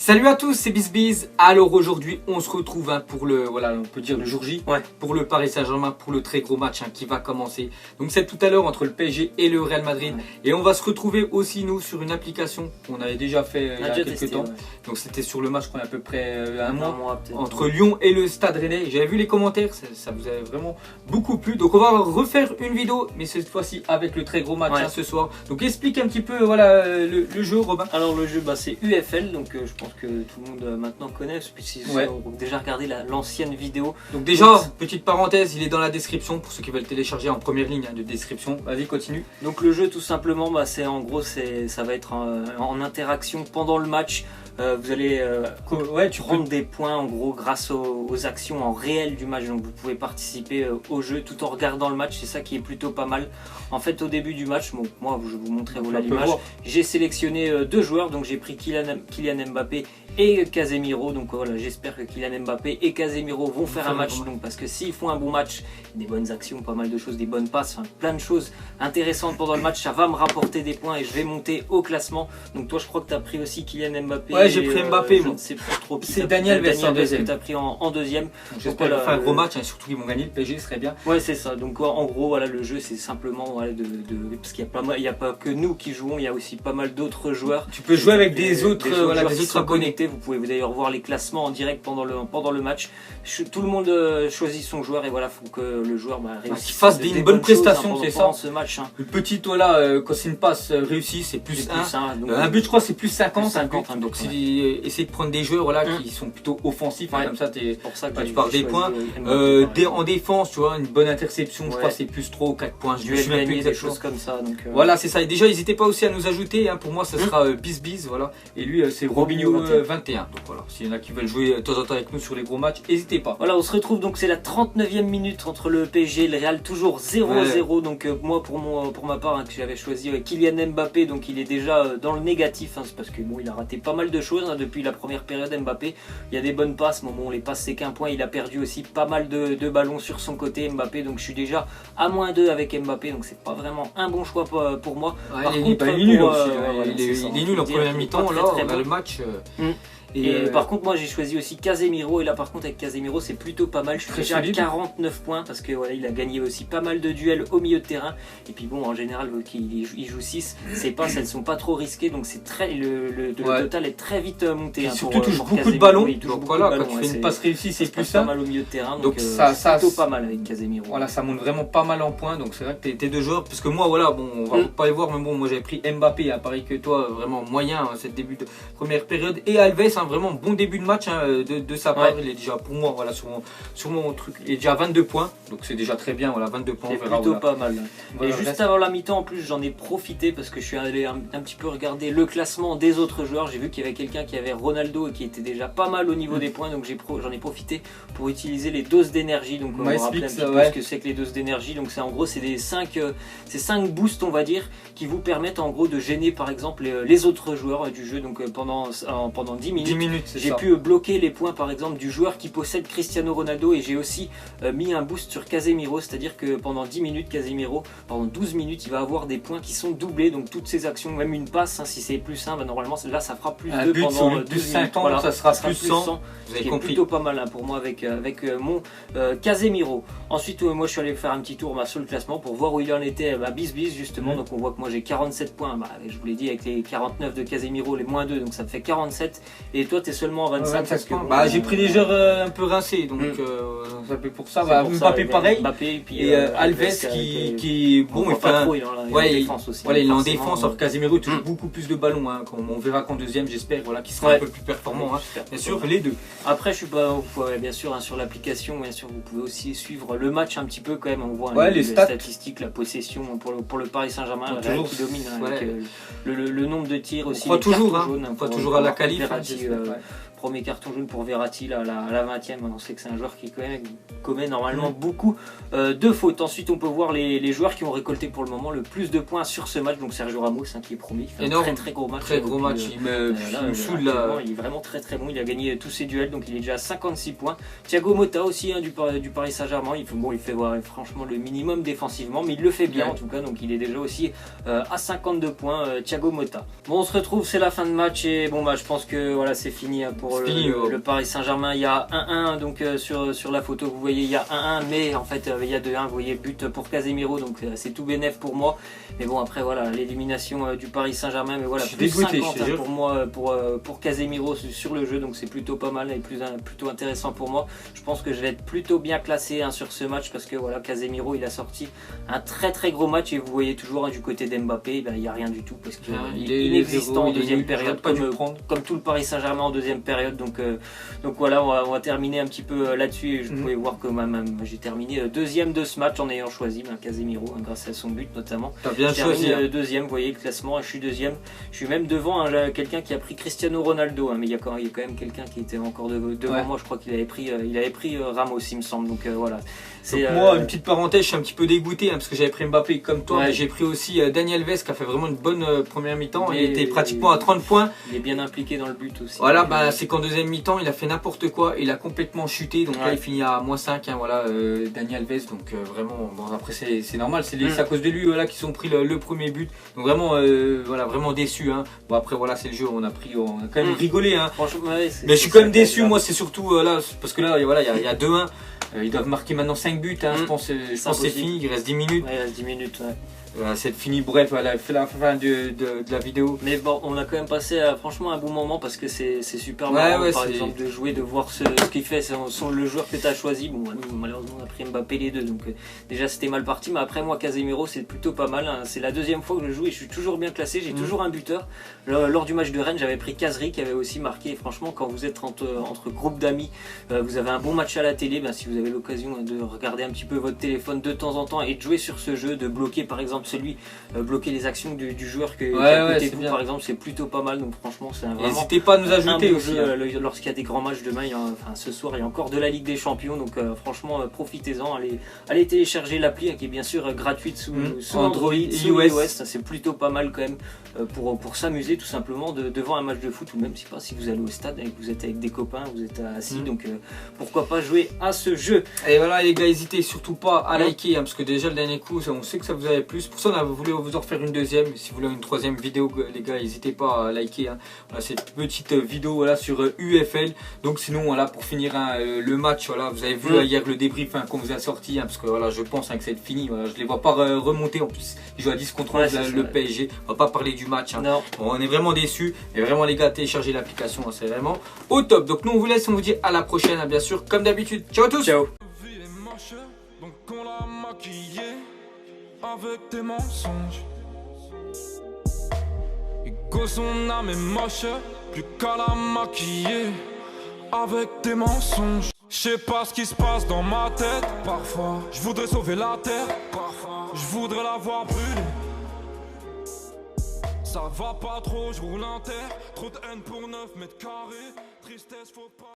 Salut à tous, c'est BizBiz. Alors aujourd'hui, on se retrouve pour le, voilà, on peut dire le jour J, pour le Paris Saint-Germain, pour le très gros match qui va commencer. Donc c'est tout à l'heure entre le PSG et le Real Madrid. Et on va se retrouver aussi nous sur une application qu'on avait déjà fait il y a quelques temps. Donc c'était sur le match qu'on a à peu près un mois entre Lyon et le Stade Rennais. J'avais vu les commentaires, ça vous avait vraiment beaucoup plu. Donc on va refaire une vidéo, mais cette fois-ci avec le très gros match ce soir. Donc explique un petit peu voilà le jeu, Robin. Alors le jeu, c'est UFL, donc je pense que tout le monde maintenant connaît, puisqu'ils ont déjà regardé l'ancienne vidéo. Donc déjà, petite parenthèse, il est dans la description pour ceux qui veulent télécharger en première ligne de description. Vas-y, continue. Donc le jeu tout simplement, c'est en gros, ça va être en interaction pendant le match. Vous allez prendre des points en gros grâce aux actions en réel du match, donc vous pouvez participer au jeu tout en regardant le match, c'est ça qui est plutôt pas mal. En fait au début du match, bon, moi je vais vous montrer l'image, j'ai sélectionné deux joueurs, donc j'ai pris Kylian Mbappé et Casemiro, donc voilà, j'espère que Kylian Mbappé et Casemiro vont faire un match, donc parce que s'ils font un bon match, des bonnes actions, pas mal de choses, des bonnes passes, plein de choses intéressantes pendant le match, ça va me rapporter des points et je vais monter au classement. Donc toi je crois que tu as pris aussi Kylian Mbappé. Ouais, j'ai pris Mbappé, moi. C'est pas trop. C'est Daniel Alves que tu as pris en deuxième. J'espère qu'ils vont faire un gros match, surtout qu'ils vont gagner, le PSG serait bien. Ouais, c'est ça. Donc en gros, voilà, le jeu c'est simplement parce qu'il y a pas que nous qui jouons, il y a aussi pas mal d'autres joueurs. Tu peux jouer avec des autres connectés. Vous pouvez d'ailleurs voir les classements en direct pendant le match. Tout le monde choisit son joueur et voilà, faut que le joueur réussisse. Qu'il fasse une bonne prestation, c'est ça. Ce match. Le petit quand c'est une passe réussie, c'est plus 1. Un but, je crois, c'est plus 50. Donc essayer de prendre des joueurs qui sont plutôt offensifs, comme ça tu pars des points. En défense, tu vois, une bonne interception, je crois c'est plus 3 ou 4 points. Je vais gagner des choses comme ça. Voilà, c'est ça. Et déjà, n'hésitez pas aussi à nous ajouter. Pour moi, ça sera BizBiz, voilà. Et lui, c'est Robinho 21. Donc voilà, s'il y en a qui veulent jouer de temps en temps avec nous sur les gros matchs, n'hésitez pas. Voilà, on se retrouve donc, c'est la 39e minute entre le PSG et le Real, toujours 0-0. Donc moi, pour ma part, que j'avais choisi Kylian Mbappé, donc il est déjà dans le négatif. C'est parce que bon, il a raté pas mal de choses depuis la première période. Mbappé, il y a des bonnes passes, mais bon, les passes c'est qu'un point. Il a perdu aussi pas mal de ballons sur son côté, Mbappé. Donc je suis déjà à -2 avec Mbappé, donc c'est pas vraiment un bon choix pour moi. Par contre, il est nul aussi. Il est nul en première mi-temps. Là, on a le match. Et par contre moi j'ai choisi aussi Casemiro, et là par contre avec Casemiro c'est plutôt pas mal, je suis déjà à 49 points parce que voilà, il a gagné aussi pas mal de duels au milieu de terrain, et puis bon en général il joue 6, ses passes elles sont pas trop risquées, donc c'est le total est très vite monté. Surtout il touche beaucoup de ballons, donc voilà, quand tu fais une passe réussie c'est plus ça. Pas mal au milieu de terrain, donc ça plutôt pas mal avec Casemiro. Voilà, ça monte vraiment pas mal en points, donc c'est vrai que tes deux joueurs, parce que moi voilà, bon on va pas les voir, mais bon moi j'avais pris Mbappé, pareil que toi, vraiment moyen cette début de première période, et Alves vraiment bon début de match de sa part. Il est déjà pour moi voilà sur mon truc, il est déjà à 22 points, donc c'est déjà très bien, voilà, 22 points, c'est plutôt pas mal. Voilà, et juste avant la mi-temps en plus j'en ai profité parce que je suis allé un petit peu regarder le classement des autres joueurs. J'ai vu qu'il y avait quelqu'un qui avait Ronaldo et qui était déjà pas mal au niveau des points, donc j'en ai profité pour utiliser les doses d'énergie. Donc on va rappeler un petit peu ce que c'est que les doses d'énergie. Donc c'est en gros c'est 5 boosts on va dire qui vous permettent en gros de gêner par exemple les autres joueurs du jeu. Donc pendant 10 minutes j'ai pu bloquer les points par exemple du joueur qui possède Cristiano Ronaldo, et j'ai aussi mis un boost sur Casemiro, c'est-à-dire que pendant 10 minutes Casemiro, pendant 12 minutes il va avoir des points qui sont doublés, donc toutes ces actions, même une passe, si c'est plus 1, normalement là ça fera plus 2 pendant 12 minutes, voilà, ça sera plus 100. Vous avez compris. Plutôt pas mal pour moi avec mon Casemiro. Ensuite moi je suis allé faire un petit tour sur le classement pour voir où il en était à BizBiz justement. Donc on voit que moi j'ai 47 points, je vous l'ai dit, avec les 49 de Casemiro, les -2, donc ça me fait 47, et toi t'es seulement à 25 parce que j'ai pris des joueurs un peu rincés, donc ça fait pour ça. Mbappé pareil, Mbappé, et Alves qui bon, il est en défense, alors Casemiro touche beaucoup plus de ballons, on verra qu'en deuxième, j'espère qu'il sera un peu plus performant, bien sûr, les deux. Après je suis pas bien sûr sur l'application, bien sûr vous pouvez aussi suivre le match un petit peu quand même, on voit les statistiques, la possession pour le Paris Saint-Germain qui domine, avec le nombre de tirs aussi. On croit toujours à la qualif. Premier carton jaune pour Verratti là, à la 20e. On sait que c'est un joueur qui commet normalement beaucoup de fautes. Ensuite, on peut voir les joueurs qui ont récolté pour le moment le plus de points sur ce match. Donc Sergio Ramos qui est premier, il fait un très gros match. Très gros match, il me saoule là. Il est vraiment très bon, il a gagné tous ses duels, donc il est déjà à 56 points. Thiago Motta aussi du Paris Saint-Germain, il fait franchement le minimum défensivement, mais il le fait bien en tout cas, donc il est déjà aussi à 52 points, Thiago Motta. Bon, on se retrouve, c'est la fin de match et bon je pense que voilà, c'est fini pour le Paris Saint-Germain. Il y a 1-1 donc sur la photo vous voyez il y a 1-1, mais en fait il y a 2-1, vous voyez but pour Casemiro, donc c'est tout bénef pour moi. Mais bon, après voilà, l'élimination du Paris Saint-Germain, mais voilà, plus 50 pour moi pour Casemiro sur le jeu, donc c'est plutôt pas mal et plutôt intéressant pour moi. Je pense que je vais être plutôt bien classé sur ce match parce que voilà, Casemiro il a sorti un très gros match et vous voyez toujours du côté d'Mbappé, il n'y a rien du tout parce qu'il est inexistant en deuxième période, comme tout le Paris Saint-Germain en deuxième période. Donc voilà, on va terminer un petit peu là-dessus. Je pouvais voir que j'ai terminé deuxième de ce match en ayant choisi Casemiro grâce à son but notamment. Bien choisi. Deuxième, vous voyez le classement, je suis deuxième. Je suis même devant quelqu'un qui a pris Cristiano Ronaldo, mais il y a quand même quelqu'un qui était encore devant moi. Je crois qu'il avait pris Ramos, il me semble. Donc voilà. Donc moi, une petite parenthèse, je suis un petit peu dégoûté parce que j'avais pris Mbappé comme toi, mais j'ai pris aussi Daniel Alves qui a fait vraiment une bonne première mi-temps. Il était pratiquement à 30 points. Il est bien impliqué dans le but aussi. Voilà, c'est qu'en deuxième mi-temps, il a fait n'importe quoi. Il a complètement chuté. Donc là, il finit à -5. Voilà, Daniel Alves. Donc vraiment, après c'est normal, c'est à cause de lui là qu'ils ont pris le premier but. Donc vraiment, voilà, vraiment déçu. Bon après voilà, c'est le jeu. On a quand même rigolé. Franchement, mais je suis quand même déçu. Moi, c'est surtout là parce que là, voilà, il y a 2-1. Ils doivent marquer maintenant 5 buts, je pense que c'est fini, il reste 10 minutes. Ouais, il reste 10 minutes, c'est fini, bref, voilà, fait la fin de la vidéo. Mais bon, on a quand même passé franchement un bon moment parce que c'est super marrant par exemple de jouer, de voir ce qu'il fait, sur le joueur que tu as choisi. Bon, nous, malheureusement on a pris Mbappé les deux, donc déjà c'était mal parti, mais après moi Casemiro c'est plutôt pas mal. C'est la deuxième fois que je joue et je suis toujours bien classé, j'ai toujours un buteur. Lors du match de Rennes, j'avais pris Kazri qui avait aussi marqué. Et franchement, quand vous êtes entre groupes d'amis, vous avez un bon match à la télé, si vous avez l'occasion de regarder un petit peu votre téléphone de temps en temps et de jouer sur ce jeu, de bloquer par exemple bloquer les actions du joueur qui est à côté de vous, par exemple, c'est plutôt pas mal. Donc franchement, c'est vraiment. N'hésitez pas à nous ajouter aussi. Lorsqu'il y a des grands matchs demain, ce soir, il y a encore de la Ligue des Champions. Donc franchement, profitez-en. Allez télécharger l'appli qui est bien sûr gratuite sous Android, sous iOS. C'est plutôt pas mal quand même pour s'amuser tout simplement devant un match de foot, ou même si vous allez au stade et que vous êtes avec des copains, vous êtes assis. Donc pourquoi pas jouer à ce jeu. Et voilà les gars, n'hésitez surtout pas à liker parce que déjà le dernier coup, on sait que ça vous avait plu. Pour ça, on a voulu vous en refaire une deuxième. Si vous voulez une troisième vidéo, les gars, n'hésitez pas à liker. Voilà, cette petite vidéo voilà, sur UFL. Donc sinon, voilà, pour finir le match, voilà, vous avez vu hier le débrief qu'on vous a sorti, parce que voilà, je pense que c'est fini. Voilà, je les vois pas remonter. En plus, ils jouent à 10 contre 11 le PSG. On va pas parler du match. Bon, on est vraiment déçus. Et vraiment les gars, téléchargez l'application. C'est vraiment au top. Donc nous, on vous laisse. On vous dit à la prochaine, bien sûr, comme d'habitude. Ciao à tous. Ciao. Donc on l'a maquillé avec des mensonges. Et que son âme est moche, plus qu'à la maquiller avec des mensonges. Je sais pas ce qui se passe dans ma tête. Parfois, je voudrais sauver la terre. Parfois, je voudrais la voir brûler. Ça va pas trop, je roule en terre. Trop de haine pour 9 mètres carrés. Tristesse, faut pas.